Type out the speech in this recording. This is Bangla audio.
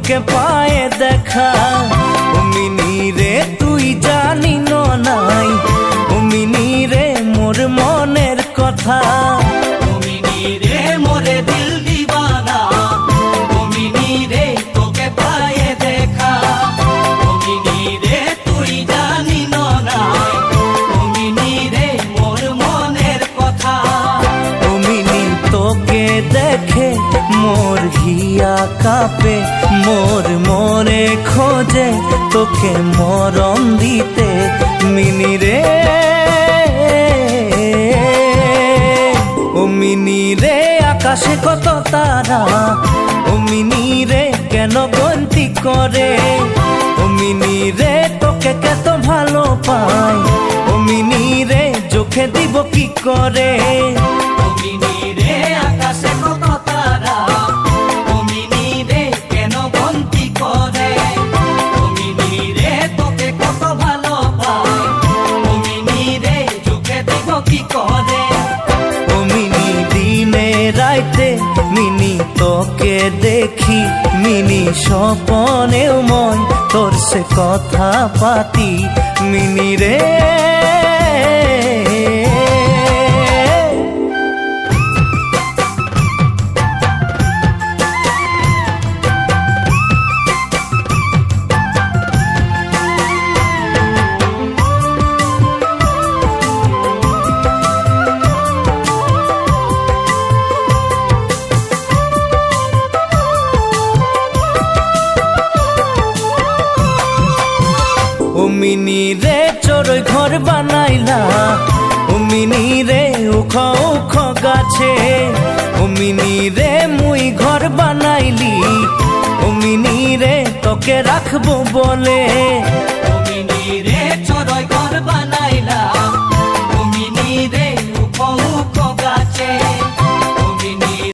তোকে পায়ে দেখা। ও মিনি রে তুই জানি নাই, ও মিনি রে মোর মনের কথা। ও মিনি রে মোরে দিল দিবানা, ও মিনি রে তোকে পায়ে দেখা। ও মিনি রে তুই জানি নাই, ও মিনি রে মোর মনের কথা। ও মিনি তোকে দেখে মোর হিয়া কাঁপে, মোর মনে খোঁজে তোকে মরণ দিতে। মিনি রে ও মিনি রে আকাশে কত তারা, ও মিনি রে কেন গন্তি করে। ও মিনি রে তোকে কত ভালো পাই, ও মিনি রে চোখে দিব কি করে। ও মিনি রে আকাশে কত তারা, ও মিনি রে কেন গন্তি করে। ও মিনি রে তোকে কত ভালো পাই, ও মিনি রে চোখে দিব কি করে। ও মিনি দিনে রাইতে মিনি তোকে দেখি, মিনি স্বপনেও মই তোর সে কথা পাতি। মিনি রে ও মিনি রে চড়ই ঘর বানাইলা, ও মিনি রে উখ উখ গাছে। ও মিনি রে মুই ঘর বানাইলি, ও মিনি রে তোকে রাখবো বলে।